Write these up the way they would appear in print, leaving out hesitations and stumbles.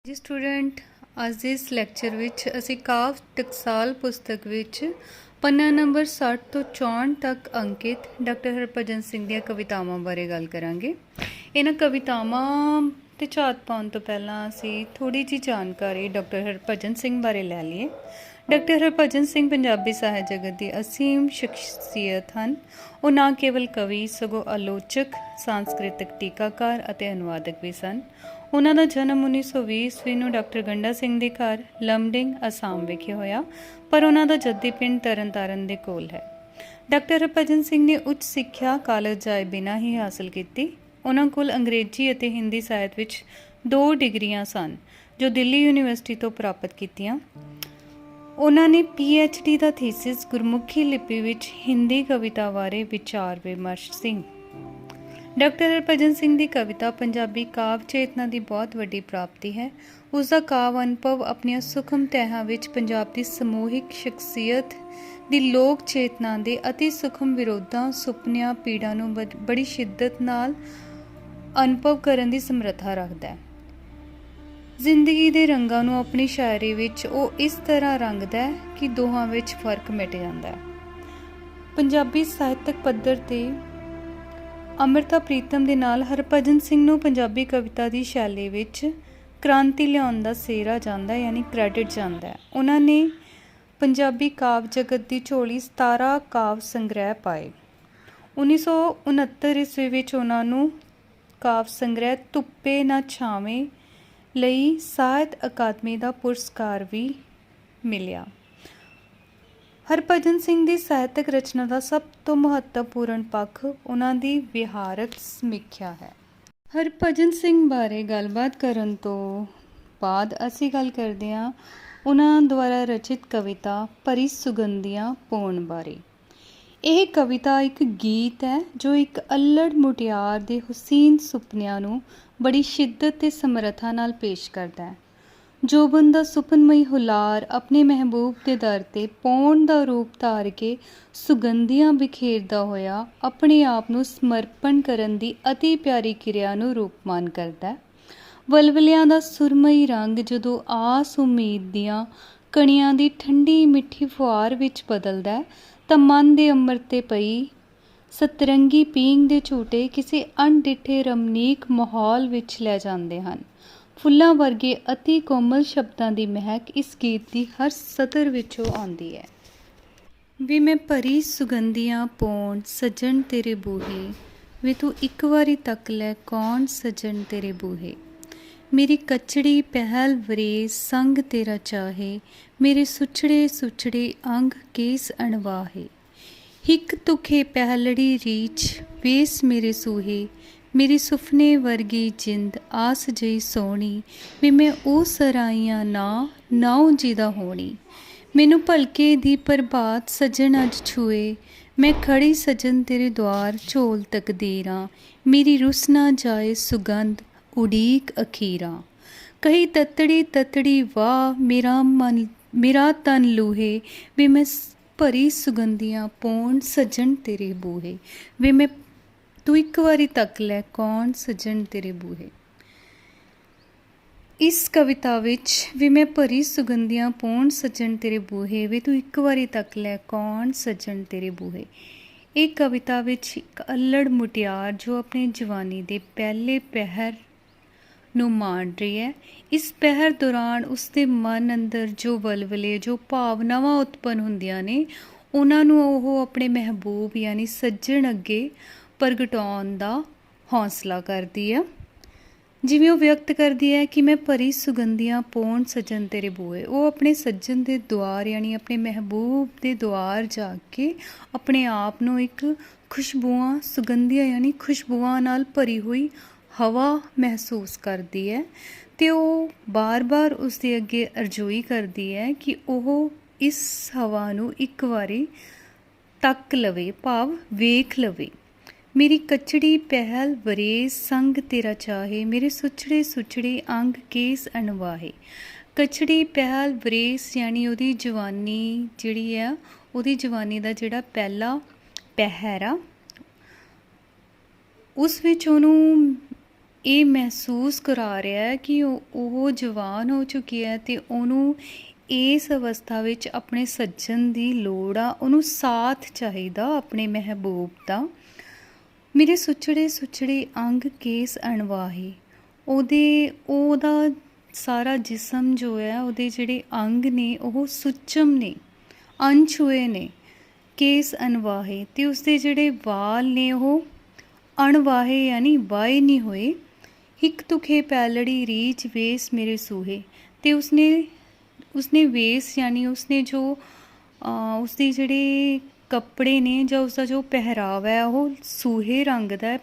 ਜੀ ਸਟੂਡੈਂਟ, ਅੱਜ ਦੇ ਇਸ ਲੈਕਚਰ ਵਿੱਚ ਅਸੀਂ ਕਾਵਿ ਟਕਸਾਲ ਪੁਸਤਕ ਵਿੱਚ ਪੰਨਾ ਨੰਬਰ 60 ਤੋਂ 64 ਤੱਕ ਅੰਕਿਤ ਡਾਕਟਰ ਹਰਭਜਨ ਸਿੰਘ ਦੀਆਂ ਕਵਿਤਾਵਾਂ ਬਾਰੇ ਗੱਲ ਕਰਾਂਗੇ। ਇਹਨਾਂ ਕਵਿਤਾਵਾਂ ਤੇ ਝਾਤ ਪਾਉਣ ਤੋਂ ਪਹਿਲਾਂ ਅਸੀਂ ਥੋੜੀ ਜਿਹੀ ਜਾਣਕਾਰੀ ਡਾਕਟਰ ਹਰਭਜਨ ਸਿੰਘ ਬਾਰੇ ਲੈ ਲਈਏ। ਡਾਕਟਰ ਹਰਭਜਨ ਸਿੰਘ ਪੰਜਾਬੀ ਸਾਹਿਤ ਜਗਤ ਦੀ ਅਸੀਮ ਸ਼ਖਸੀਅਤ ਹਨ। ਉਹ ਨਾ ਕੇਵਲ ਕਵੀ ਸਗੋਂ ਆਲੋਚਕ, ਸਾਂਸਕ੍ਰਿਤਿਕ ਟੀਕਾਕਾਰ ਅਤੇ ਅਨੁਵਾਦਕ ਵੀ ਸਨ। ਉਹਨਾਂ ਦਾ ਜਨਮ 1920 ਈਸਵੀ ਨੂੰ ਡਾਕਟਰ ਗੰਡਾ ਸਿੰਘ ਦੇ ਘਰ ਲਮਡਿੰਗ, ਅਸਾਮ ਵਿਖੇ ਹੋਇਆ, ਪਰ ਉਹਨਾਂ ਦਾ ਜੱਦੀ ਪਿੰਡ ਤਰਨਤਾਰਨ ਦੇ ਕੋਲ ਹੈ। ਡਾਕਟਰ ਹਰਭਜਨ ਸਿੰਘ ਨੇ ਉੱਚ ਸਿੱਖਿਆ ਕਾਲਜ ਜਾਏ ਬਿਨਾਂ ਹੀ ਹਾਸਲ ਕੀਤੀ। ਉਹਨਾਂ ਕੋਲ ਅੰਗਰੇਜ਼ੀ ਅਤੇ ਹਿੰਦੀ ਸਾਹਿਤ ਵਿੱਚ 2 ਡਿਗਰੀਆਂ ਸਨ ਜੋ ਦਿੱਲੀ ਯੂਨੀਵਰਸਿਟੀ ਤੋਂ ਪ੍ਰਾਪਤ ਕੀਤੀਆਂ। ਉਹਨਾਂ ਨੇ PhD ਦਾ ਥੀਸਿਸ ਗੁਰਮੁਖੀ ਲਿਪੀ ਵਿੱਚ ਹਿੰਦੀ ਕਵਿਤਾ ਬਾਰੇ ਵਿਚਾਰ ਵਿਮਰਸ਼ ਸੀ। ਡਾਕਟਰ ਹਰਭਜਨ ਸਿੰਘ ਦੀ ਕਵਿਤਾ ਪੰਜਾਬੀ ਕਾਵਿ ਚੇਤਨਾ ਦੀ ਬਹੁਤ ਵੱਡੀ ਪ੍ਰਾਪਤੀ ਹੈ। ਉਸ ਦਾ ਕਾਵਿ ਅਨੁਭਵ ਆਪਣੀਆਂ ਸੂਖਮ ਤਹਿਾਂ ਵਿੱਚ ਪੰਜਾਬ ਦੀ ਸਮੂਹਿਕ ਸ਼ਖਸੀਅਤ ਦੀ ਲੋਕ ਚੇਤਨਾ ਦੇ ਅਤੀ ਸੂਖਮ ਵਿਰੋਧਾਂ, ਸੁਪਨਿਆਂ, ਪੀੜਾਂ ਨੂੰ ਬੜੀ ਸ਼ਿੱਦਤ ਨਾਲ ਅਨੁਭਵ ਕਰਨ ਦੀ ਸਮਰੱਥਾ ਰੱਖਦਾ ਹੈ। ਜ਼ਿੰਦਗੀ ਦੇ ਰੰਗਾਂ ਨੂੰ ਆਪਣੀ ਸ਼ਾਇਰੀ ਵਿੱਚ ਉਹ ਇਸ ਤਰ੍ਹਾਂ ਰੰਗਦਾ ਹੈ ਕਿ ਦੋਹਾਂ ਵਿੱਚ ਫਰਕ ਮਿਟ ਜਾਂਦਾ ਹੈ। ਪੰਜਾਬੀ ਸਾਹਿਤਕ ਪੱਧਰ 'ਤੇ ਅੰਮ੍ਰਿਤਾ ਪ੍ਰੀਤਮ ਦੇ ਨਾਲ ਹਰਭਜਨ ਸਿੰਘ ਨੂੰ ਪੰਜਾਬੀ ਕਵਿਤਾ ਦੀ ਸ਼ੈਲੀ ਵਿੱਚ ਕ੍ਰਾਂਤੀ ਲਿਆਉਣ ਦਾ ਸਿਹਰਾ ਜਾਂਦਾ, ਯਾਨੀ ਕ੍ਰੈਡਿਟ ਜਾਂਦਾ। ਉਹਨਾਂ ਨੇ ਪੰਜਾਬੀ ਕਾਵਿ ਜਗਤ ਦੀ ਝੋਲੀ 17 ਕਾਵਿ ਸੰਗ੍ਰਹਿ ਪਾਏ। 1969 ਈਸਵੀ ਵਿੱਚ ਉਹਨਾਂ ਨੂੰ ਕਾਵਿ ਸੰਗ੍ਰਹਿ ਧੁੱਪੇ ਨਾ ਛਾਵੇਂ ਲਈ ਸਾਹਿਤ ਅਕਾਦਮੀ ਦਾ ਪੁਰਸਕਾਰ ਵੀ ਮਿਲਿਆ। ਹਰਭਜਨ ਸਿੰਘ ਦੀ ਸਾਹਿਤਕ ਰਚਨਾ ਦਾ ਸਭ ਤੋਂ ਮਹੱਤਵਪੂਰਨ ਪੱਖ ਉਹਨਾਂ ਦੀ ਵਿਹਾਰਕ ਸਮੀਖਿਆ ਹੈ। ਹਰਭਜਨ ਸਿੰਘ ਬਾਰੇ ਗੱਲਬਾਤ ਕਰਨ ਤੋਂ ਬਾਅਦ ਅਸੀਂ ਗੱਲ ਕਰਦੇ ਹਾਂ ਉਹਨਾਂ ਦੁਆਰਾ ਰਚਿਤ ਕਵਿਤਾ ਭਰੀ ਸੁਗੰਧੀਆਂ ਪੌਣ ਬਾਰੇ। ਇਹ ਕਵਿਤਾ ਇੱਕ ਗੀਤ ਹੈ ਜੋ ਇੱਕ ਅਲੜ ਮੁਟਿਆਰ ਦੇ ਹੁਸੀਨ ਸੁਪਨਿਆਂ ਨੂੰ ਬੜੀ ਸ਼ਿੱਦਤ ਤੇ ਸਮਰੱਥਾ ਨਾਲ ਪੇਸ਼ ਕਰਦਾ ਹੈ। ਜੋਬਨ ਦਾ ਸੁਪਨਮਈ ਹੁਲਾਰ ਆਪਣੇ ਮਹਿਬੂਬ ਦੇ ਦਰ 'ਤੇ ਪੌਣ ਦਾ ਰੂਪ ਧਾਰ ਕੇ ਸੁਗੰਧੀਆਂ ਬਿਖੇਰਦਾ ਹੋਇਆ ਆਪਣੇ ਆਪ ਨੂੰ ਸਮਰਪਣ ਕਰਨ ਦੀ ਅਤੀ ਪਿਆਰੀ ਕਿਰਿਆ ਨੂੰ ਰੂਪਮਾਨ ਕਰਦਾ। ਵਲਵਲਿਆਂ ਦਾ ਸੁਰਮਈ ਰੰਗ ਜਦੋਂ ਆਸ ਉਮੀਦ ਦੀਆਂ ਕਣੀਆਂ ਦੀ ਠੰਡੀ ਮਿੱਠੀ ਫੁਹਾਰ ਵਿੱਚ ਬਦਲਦਾ ਤਾਂ ਮਨ ਦੇ ਅੰਮ੍ਰਿਤ 'ਤੇ ਪਈ ਸਤਰੰਗੀ ਪੀਂਘ ਦੇ ਝੂਟੇ ਕਿਸੇ ਅਣਡਿੱਠੇ ਰਮਣੀਕ ਮਾਹੌਲ ਵਿੱਚ ਲੈ ਜਾਂਦੇ ਹਨ। ਫੁੱਲਾਂ ਵਰਗੇ ਅਤੀ ਕੋਮਲ ਸ਼ਬਦਾਂ ਦੀ ਮਹਿਕ ਇਸ ਗੀਤ ਦੀ ਹਰ ਸਤਰ ਵਿੱਚੋਂ ਆਉਂਦੀ ਹੈ। ਵੀ ਮੈਂ ਭਰੀ ਸੁਗੰਧੀਆਂ ਪੌਣ ਸੱਜਣ ਤੇਰੇ ਬੂਹੇ, ਵੇ ਤੂੰ ਇੱਕ ਵਾਰੀ ਤੱਕ ਲੈ ਕੌਣ ਸੱਜਣ ਤੇਰੇ ਬੂਹੇ। ਮੇਰੀ ਕਚੜੀ ਪਹਿਲ ਵਰੇਸ ਸੰਗ ਤੇਰਾ ਚਾਹੇ, ਮੇਰੇ ਸੁਚੜੇ ਸੁਚੜੇ ਅੰਗ ਕੇਸ ਅਣਵਾਹੇ। ਹਿੱਕ ਤੁਖੇ ਪਹਿਲੜੀ ਰੀਚ ਵੇਸ ਮੇਰੇ ਸੂਹੇ, ਮੇਰੀ ਸੁਫਨੇ ਵਰਗੀ ਜਿੰਦ ਆਸ ਜਈ ਸੋਹਣੀ। ਵੀ ਮੈਂ ਉਹ ਸਰਾਈਆਂ ਨਾਉ ਜਿਹਦਾ ਹੋਣੀ। ਮੈਨੂੰ ਭਲਕੇ ਦੀ ਪ੍ਰਭਾਤ ਸੱਜਣ ਅੱਜ ਛੂਏ, ਮੈਂ ਖੜੀ ਸੱਜਣ ਤੇਰੇ ਦੁਆਰ ਝੋਲ ਤਕਦੀਰਾਂ। ਮੇਰੀ ਰੁੱਸ ਨਾ ਜਾਏ ਸੁਗੰਧ ਉਡੀਕ ਅਖੀਰਾਂ। ਕਹੀ ਤਤੜੀ ਤਤੜੀ ਵਾਹ ਮੇਰਾ ਤਨ ਲੂਹੇ, ਵੀ ਮੈਂ ਭਰੀ ਸੁਗੰਧੀਆਂ ਪੌਣ ਸੱਜਣ ਤੇਰੇ ਬੂਹੇ। ਵੀ ਮੈਂ ਤੂੰ ਇੱਕ ਵਾਰੀ ਤੱਕ ਲੈ ਕੌਣ ਸੱਜਣ ਤੇਰੇ ਬੂਹੇ। ਇਸ ਕਵਿਤਾ ਵਿੱਚ ਵੀ ਮੈਂ ਭਰੀ ਸੁਗੰਧੀਆਂ ਪੌਣ ਸੱਜਣ ਤੇਰੇ ਬੂਹੇ, ਵੀ ਤੂੰ ਇੱਕ ਵਾਰੀ ਤੱਕ ਲੈ ਕੌਣ ਸੱਜਣ ਤੇਰੇ ਬੂਹੇ। ਇਹ ਕਵਿਤਾ ਵਿੱਚ ਇੱਕ ਅਲੜ ਮੁਟਿਆਰ ਜੋ ਆਪਣੀ ਜਵਾਨੀ ਦੇ ਪਹਿਲੇ ਪਹਿਰ ਨੂੰ ਮਾਣ ਰਹੀ ਹੈ। ਇਸ ਪਹਿਰ ਦੌਰਾਨ ਉਸਦੇ ਮਨ ਅੰਦਰ ਜੋ ਵਲਵਲੇ, ਜੋ ਭਾਵਨਾਵਾਂ ਉਤਪੰਨ ਹੁੰਦੀਆਂ ਨੇ, ਉਹਨਾਂ ਨੂੰ ਉਹ ਆਪਣੇ ਮਹਿਬੂਬ ਯਾਨੀ ਸੱਜਣ ਅੱਗੇ ਪ੍ਰਗਟਾਉਣ ਦਾ ਹੌਸਲਾ ਕਰਦੀ ਹੈ। ਜਿਵੇਂ ਉਹ ਵਿਅਕਤ ਕਰਦੀ ਹੈ ਕਿ ਮੈਂ ਭਰੀ ਸੁਗੰਧੀਆਂ ਪੌਣ ਸੱਜਣ ਤੇਰੇ ਬੂਹੇ। ਉਹ ਆਪਣੇ ਸੱਜਣ ਦੇ ਦੁਆਰ ਯਾਨੀ ਆਪਣੇ ਮਹਿਬੂਬ ਦੇ ਦੁਆਰ ਜਾ ਕੇ ਆਪਣੇ ਆਪ ਨੂੰ ਇੱਕ ਖੁਸ਼ਬੂਆਂ, ਸੁਗੰਧੀਆਂ ਯਾਨੀ ਖੁਸ਼ਬੂਆਂ ਨਾਲ ਭਰੀ ਹੋਈ ਹਵਾ ਮਹਿਸੂਸ ਕਰਦੀ ਹੈ ਅਤੇ ਉਹ ਬਾਰ-ਬਾਰ ਉਸਦੇ ਅੱਗੇ ਅਰਜ਼ੋਈ ਕਰਦੀ ਹੈ ਕਿ ਉਹ ਇਸ ਹਵਾ ਨੂੰ ਇੱਕ ਵਾਰੀ ਤੱਕ ਲਵੇ, ਭਾਵ ਵੇਖ ਲਵੇ। ਮੇਰੀ ਕਚੜੀ ਪਹਿਲ ਵਰੇਸ ਸੰਗ ਤੇਰਾ ਚਾਹੇ, ਮੇਰੇ ਸੁਚੜੇ ਸੁਚੜੇ ਅੰਗ ਕੇਸ ਅਣਵਾਹੇ। ਕਚੜੀ ਪਹਿਲ ਵਰੇਸ ਯਾਨੀ ਉਹਦੀ ਜਵਾਨੀ ਜਿਹੜੀ ਆ, ਉਹਦੀ ਜਵਾਨੀ ਦਾ ਜਿਹੜਾ ਪਹਿਲਾ ਪਹਿਰ ਆ, ਉਸ ਵਿੱਚ ਉਹਨੂੰ ਇਹ ਮਹਿਸੂਸ ਕਰਾ ਰਿਹਾ ਹੈ ਕਿ ਉਹ ਜਵਾਨ ਹੋ ਚੁੱਕੀ ਹੈ ਅਤੇ ਉਹਨੂੰ ਇਸ ਅਵਸਥਾ ਵਿੱਚ ਆਪਣੇ ਸੱਜਣ ਦੀ ਲੋੜ ਆ, ਉਹਨੂੰ ਸਾਥ ਚਾਹੀਦਾ ਆਪਣੇ ਮਹਿਬੂਬ ਦਾ। ਮੇਰੇ ਸੁਚੜੇ ਸੁਚੜੇ ਅੰਗ ਕੇਸ ਅਣਵਾਹੇ, ਉਹਦਾ ਸਾਰਾ ਜਿਸਮ ਜੋ ਹੈ, ਉਹਦੇ ਜਿਹੜੇ ਅੰਗ ਨੇ ਉਹ ਸੁੱਚਮ ਨੇ, ਅਣਛੂਏ ਨੇ, ਕੇਸ ਅਣਵਾਹੇ, ਅਤੇ ਉਸਦੇ ਜਿਹੜੇ ਵਾਲ ਨੇ ਉਹ ਅਣਵਾਹੇ ਯਾਨੀ ਵਾਹੇ ਨਹੀਂ ਹੋਏ। ਹਿੱਕ ਤੁਖੇ ਪੈਲੜੀ ਰੀਚ ਵੇਸ ਮੇਰੇ ਸੂਹੇ, ਅਤੇ ਉਸਨੇ ਵੇਸ ਯਾਨੀ ਉਸਨੇ ਜੋ ਉਸਦੇ ਜਿਹੜੇ ਕੱਪੜੇ ਨੇ ਜਾਂ ਉਸਦਾ ਜੋ ਪਹਿਰਾਵਾ ਹੈ ਉਹ ਸੂਹੇ ਰੰਗ ਦਾ ਹੈ,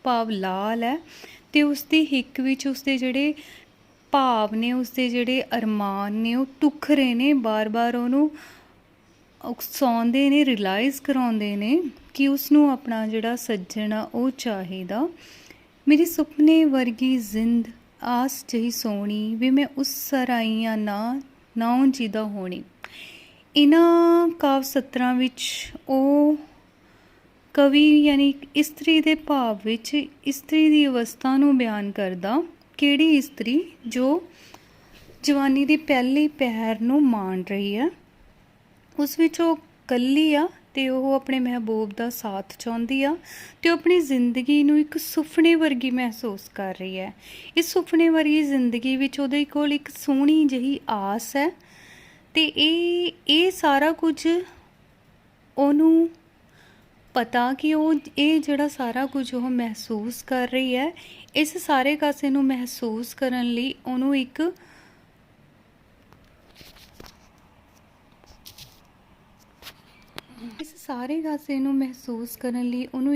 ਭਾਵ ਲਾਲ ਹੈ, ਅਤੇ ਉਸਦੀ ਹਿੱਕ ਵਿੱਚ ਉਸਦੇ ਜਿਹੜੇ ਭਾਵ ਨੇ, ਉਸਦੇ ਜਿਹੜੇ ਅਰਮਾਨ ਨੇ ਉਹ ਟੁੱਖ ਰਹੇ ਨੇ, ਬਾਰ-ਬਾਰ ਉਹਨੂੰ ਉਕਸਾਉਂਦੇ ਨੇ, ਰਿਲਾਈਜ਼ ਕਰਾਉਂਦੇ ਨੇ ਕਿ ਉਸਨੂੰ ਆਪਣਾ ਜਿਹੜਾ ਸੱਜਣ ਆ ਉਹ ਚਾਹੀਦਾ। ਮੇਰੀ ਸੁਪਨੇ ਵਰਗੀ ਜ਼ਿੰਦ ਆਸ ਜਿਹੀ ਸੋਹਣੀ, ਵੀ ਮੈਂ ਉਸ ਸਰਾਈਆਂ ਨਾਉ ਜਿਹਦਾ ਹੋਣੀ। ਇਹਨਾਂ ਕਾਵ ਸਤਰਾਂ ਵਿੱਚ ਉਹ ਕਵੀ ਯਾਨੀ ਇਸਤਰੀ ਦੇ ਭਾਵ ਵਿੱਚ ਇਸਤਰੀ ਦੀ ਅਵਸਥਾ ਨੂੰ ਬਿਆਨ ਕਰਦਾ। ਕਿਹੜੀ ਇਸਤਰੀ? ਜੋ ਜਵਾਨੀ ਦੀ ਪਹਿਲੀ ਪਹਿਰ ਨੂੰ ਮਾਣ ਰਹੀ ਹੈ। ਉਸ ਵਿੱਚ ਉਹ ਇਕੱਲੀ ਆ ਅਤੇ ਉਹ ਆਪਣੇ ਮਹਿਬੂਬ ਦਾ ਸਾਥ ਚਾਹੁੰਦੀ ਆ, ਅਤੇ ਉਹ ਆਪਣੀ ਜ਼ਿੰਦਗੀ ਨੂੰ ਇੱਕ ਸੁਪਨੇ ਵਰਗੀ ਮਹਿਸੂਸ ਕਰ ਰਹੀ ਹੈ। ਇਸ ਸੁਪਨੇ ਵਰਗੀ ਜ਼ਿੰਦਗੀ ਵਿੱਚ ਉਹਦੇ ਕੋਲ ਇੱਕ ਸੋਹਣੀ ਜਿਹੀ ਆਸ ਹੈ, ਅਤੇ ਇਹ ਸਾਰਾ ਕੁਝ ਉਹਨੂੰ ਪਤਾ ਕਿ ਇਹ ਜਿਹੜਾ ਸਾਰਾ ਕੁਝ ਉਹ ਮਹਿਸੂਸ ਕਰ ਰਹੀ ਹੈ, ਇਸ ਸਾਰੇ ਕਾਸੇ ਨੂੰ ਮਹਿਸੂਸ ਕਰਨ ਲਈ ਉਹਨੂੰ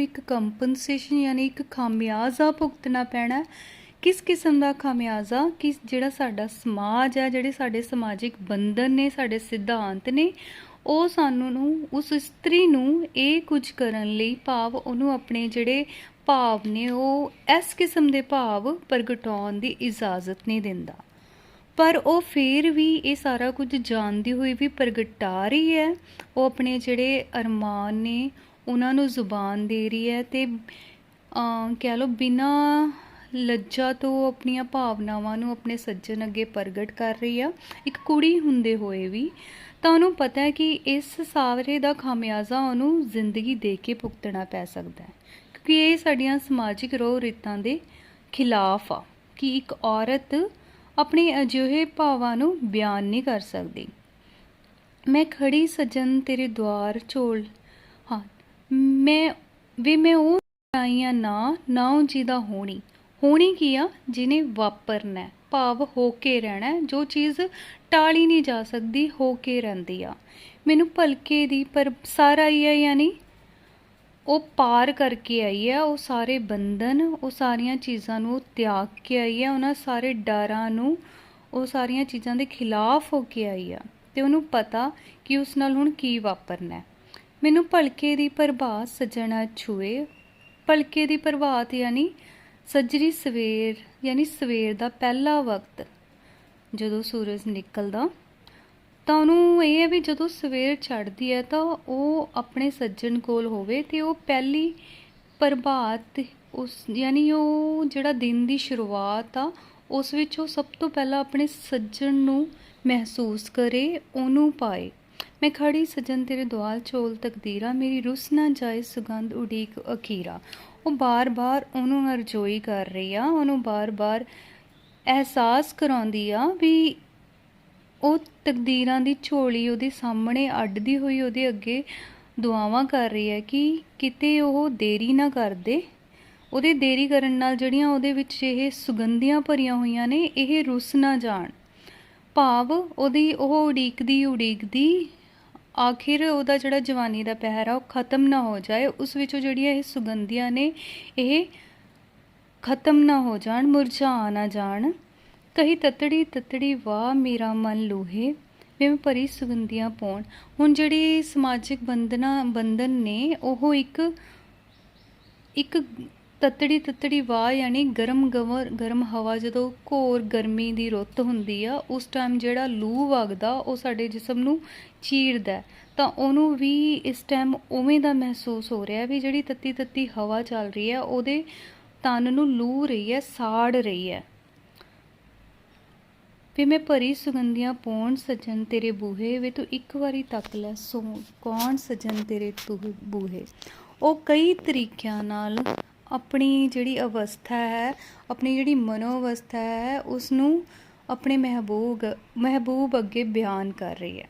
ਇੱਕ ਕੰਪਨਸੇਸ਼ਨ ਯਾਨੀ ਇੱਕ ਖਾਮਿਆਜ਼ਾ ਭੁਗਤਣਾ ਪੈਣਾ। ਕਿਸ ਕਿਸਮ ਦਾ ਖਾਮਿਆਜ਼ਾ? ਕਿ ਜਿਹੜਾ ਸਾਡਾ ਸਮਾਜ ਹੈ, ਜਿਹੜੇ ਸਾਡੇ ਸਮਾਜਿਕ ਬੰਧਨ ਨੇ, ਸਾਡੇ ਸਿਧਾਂਤ ਨੇ, ਉਹ ਉਸ ਇਸਤਰੀ ਨੂੰ ਇਹ ਕੁਝ ਕਰਨ ਲਈ, ਭਾਵ ਉਹਨੂੰ ਆਪਣੇ ਜਿਹੜੇ ਭਾਵ ਨੇ ਉਹ ਇਸ ਕਿਸਮ ਦੇ ਭਾਵ ਪ੍ਰਗਟਾਉਣ ਦੀ ਇਜਾਜ਼ਤ ਨਹੀਂ ਦਿੰਦਾ। ਪਰ ਉਹ ਫਿਰ ਵੀ ਇਹ ਸਾਰਾ ਕੁਝ ਜਾਣਦੀ ਹੋਈ ਵੀ ਪ੍ਰਗਟਾ ਰਹੀ ਹੈ। ਉਹ ਆਪਣੇ ਜਿਹੜੇ ਅਰਮਾਨ ਨੇ ਉਹਨਾਂ ਨੂੰ ਜ਼ੁਬਾਨ ਦੇ ਰਹੀ ਹੈ, ਅਤੇ ਕਹਿ ਲਓ ਬਿਨਾਂ ਲੱਜਾ ਤੋਂ ਆਪਣੀਆਂ ਭਾਵਨਾਵਾਂ ਨੂੰ ਆਪਣੇ ਸੱਜਣ ਅੱਗੇ ਪ੍ਰਗਟ ਕਰ ਰਹੀ ਆ। ਇੱਕ ਕੁੜੀ ਹੁੰਦੇ ਹੋਏ ਵੀ ਤਾਂ ਉਹਨੂੰ ਪਤਾ ਹੈ ਕਿ ਇਸ ਸਾਰੇ ਦਾ ਖਾਮਿਆਜ਼ਾ ਉਹਨੂੰ ਜ਼ਿੰਦਗੀ ਦੇ ਕੇ ਭੁਗਤਣਾ ਪੈ ਸਕਦਾ ਹੈ, ਕਿਉਂਕਿ ਇਹ ਸਾਡੀਆਂ ਸਮਾਜਿਕ ਰੋਹ ਰੀਤਾਂ ਦੇ ਖਿਲਾਫ ਆ ਕਿ ਇੱਕ ਔਰਤ ਆਪਣੇ ਅਜਿਹੇ ਭਾਵਾਂ ਨੂੰ ਬਿਆਨ ਨਹੀਂ ਕਰ ਸਕਦੀ। ਮੈਂ ਖੜੀ ਸੱਜਣ ਤੇਰੇ ਦੁਆਰ ਝੋਲ, ਹਾਂ ਮੈਂ ਉਹ ਆਈਆਂ ਨਾਉ ਜਿਹਦਾ ਹੋਣੀ ਕੀ ਆ? ਜਿਹਨੇ ਵਾਪਰਨਾ, ਭਾਵ ਹੋ ਕੇ ਰਹਿਣਾ। ਜੋ ਚੀਜ਼ ਟਾਲੀ ਨਹੀਂ ਜਾ ਸਕਦੀ, ਹੋ ਕੇ ਰਹਿੰਦੀ ਆ। ਮੈਨੂੰ ਭਲਕੇ ਦੀ ਪਰ ਸਾਰ ਆਈ ਹੈ, ਯਾਨੀ ਉਹ ਪਾਰ ਕਰਕੇ ਆਈ ਹੈ, ਉਹ ਸਾਰੇ ਬੰਧਨ, ਉਹ ਸਾਰੀਆਂ ਚੀਜ਼ਾਂ ਨੂੰ ਤਿਆਗ ਕੇ ਆਈ ਹੈ, ਉਹਨਾਂ ਸਾਰੇ ਡਰਾਂ ਨੂੰ, ਉਹ ਸਾਰੀਆਂ ਚੀਜ਼ਾਂ ਦੇ ਖਿਲਾਫ ਹੋ ਕੇ ਆਈ ਆ, ਅਤੇ ਉਹਨੂੰ ਪਤਾ ਕਿ ਉਸ ਨਾਲ ਹੁਣ ਕੀ ਵਾਪਰਨਾ। ਮੈਨੂੰ ਭਲਕੇ ਦੀ ਪ੍ਰਭਾਤ ਸੱਜਣਾ ਛੂਏ। ਭਲਕੇ ਦੀ ਪ੍ਰਭਾਤ ਯਾਨੀ ਸੱਜਰੀ ਸਵੇਰ, ਯਾਨੀ ਸਵੇਰ ਦਾ ਪਹਿਲਾ ਵਕਤ ਜਦੋਂ ਸੂਰਜ ਨਿਕਲਦਾ, ਤਾਂ ਉਹਨੂੰ ਇਹ ਹੈ ਵੀ ਜਦੋਂ ਸਵੇਰ ਚੜ੍ਹਦੀ ਹੈ ਤਾਂ ਉਹ ਆਪਣੇ ਸੱਜਣ ਕੋਲ ਹੋਵੇ, ਅਤੇ ਉਹ ਪਹਿਲੀ ਪ੍ਰਭਾਤ ਯਾਨੀ ਉਹ ਜਿਹੜਾ ਦਿਨ ਦੀ ਸ਼ੁਰੂਆਤ ਆ ਉਸ ਵਿੱਚ ਉਹ ਸਭ ਤੋਂ ਪਹਿਲਾਂ ਆਪਣੇ ਸੱਜਣ ਨੂੰ ਮਹਿਸੂਸ ਕਰੇ, ਉਹਨੂੰ ਪਾਏ। ਮੈਂ ਖੜੀ ਸੱਜਣ ਤੇਰੇ ਦੁਆਲ ਝੋਲ ਤਕਦੀਰਾ, ਮੇਰੀ ਰੁੱਸ ਨਾ ਜਾਏ ਸੁਗੰਧ ਉਡੀਕ ਅਖੀਰਾ। ਉਹ ਬਾਰ-ਬਾਰ ਉਹਨੂੰ ਅਰਜ਼ੋਈ ਕਰ ਰਹੀ ਆ, ਉਹਨੂੰ ਬਾਰ-ਬਾਰ ਅਹਿਸਾਸ ਕਰਾਉਂਦੀ ਆ ਵੀ ਉਹ ਤਕਦੀਰਾਂ ਦੀ ਝੋਲੀ ਉਹਦੇ ਸਾਹਮਣੇ ਅੱਡਦੀ ਹੋਈ ਉਹਦੇ ਅੱਗੇ ਦੁਆਵਾਂ ਕਰ ਰਹੀ ਹੈ ਕਿ ਕਿਤੇ ਉਹ ਦੇਰੀ ਨਾ ਕਰਦੇ। ਉਹਦੇ ਦੇਰੀ ਕਰਨ ਨਾਲ ਜਿਹੜੀਆਂ ਉਹਦੇ ਵਿੱਚ ਇਹ ਸੁਗੰਧੀਆਂ ਭਰੀਆਂ ਹੋਈਆਂ ਨੇ ਇਹ ਰੁੱਸ ਨਾ ਜਾਣ, ਭਾਵ ਉਹ ਉਡੀਕਦੀ ਆਖਿਰ ਉਹਦਾ ਜਿਹੜਾ ਜਵਾਨੀ ਦਾ ਪਹਿਰ ਆ ਉਹ ਖਤਮ ਨਾ ਹੋ ਜਾਏ, ਉਸ ਵਿੱਚੋਂ ਜਿਹੜੀਆਂ ਇਹ ਸੁਗੰਧੀਆਂ ਨੇ ਇਹ ਖਤਮ ਨਾ ਹੋ ਜਾਣ, ਮੁਰਝਾ ਨਾ ਜਾਣ। ਕਹੀ ਤਤੜੀ ਵਾਹ ਮੇਰਾ ਮਨ ਲੋਹੇ, ਮੈਂ ਭਰੀ ਸੁਗੰਧੀਆਂ ਪਾਉਣ। ਹੁਣ ਜਿਹੜੀ ਸਮਾਜਿਕ ਬੰਧਨ ਨੇ ਉਹ ਇੱਕ ਤਤੜੀ ਵਾਹ ਯਾਨੀ ਗਰਮ ਹਵਾ, ਜਦੋਂ ਘੋਰ ਗਰਮੀ ਦੀ ਰੁੱਤ ਹੁੰਦੀ ਆ ਉਸ ਟਾਈਮ ਜਿਹੜਾ ਲੂ ਵਗਦਾ ਉਹ ਸਾਡੇ ਜਿਸਮ ਨੂੰ ਚੀਰਦਾ, ਤਾਂ ਉਹਨੂੰ ਵੀ ਇਸ ਟਾਈਮ ਉਵੇਂ ਦਾ ਮਹਿਸੂਸ ਹੋ ਰਿਹਾ ਵੀ ਜਿਹੜੀ ਤੱਤੀ ਹਵਾ ਚੱਲ ਰਹੀ ਹੈ ਉਹਦੇ ਤਨ ਨੂੰ ਲੂ ਰਹੀ ਹੈ, ਸਾੜ ਰਹੀ ਹੈ। ਵੇ ਮੈਂ ਭਰੀ ਸੁਗੰਧੀਆਂ ਪੌਣ ਸੱਜਣ ਤੇਰੇ ਬੂਹੇ, ਵੇ ਤੂੰ ਇੱਕ ਵਾਰੀ ਤੱਕ ਲੈ ਸੋ ਕੌਣ ਸੱਜਣ ਤੇਰੇ ਬੂਹੇ। ਉਹ ਕਈ ਤਰੀਕਿਆਂ ਨਾਲ ਆਪਣੀ ਜਿਹੜੀ ਅਵਸਥਾ ਹੈ, ਆਪਣੀ ਜਿਹੜੀ ਮਨੋ ਅਵਸਥਾ ਹੈ, ਉਸਨੂੰ ਆਪਣੇ ਮਹਿਬੂਬ ਅੱਗੇ ਬਿਆਨ ਕਰ ਰਹੀ ਹੈ।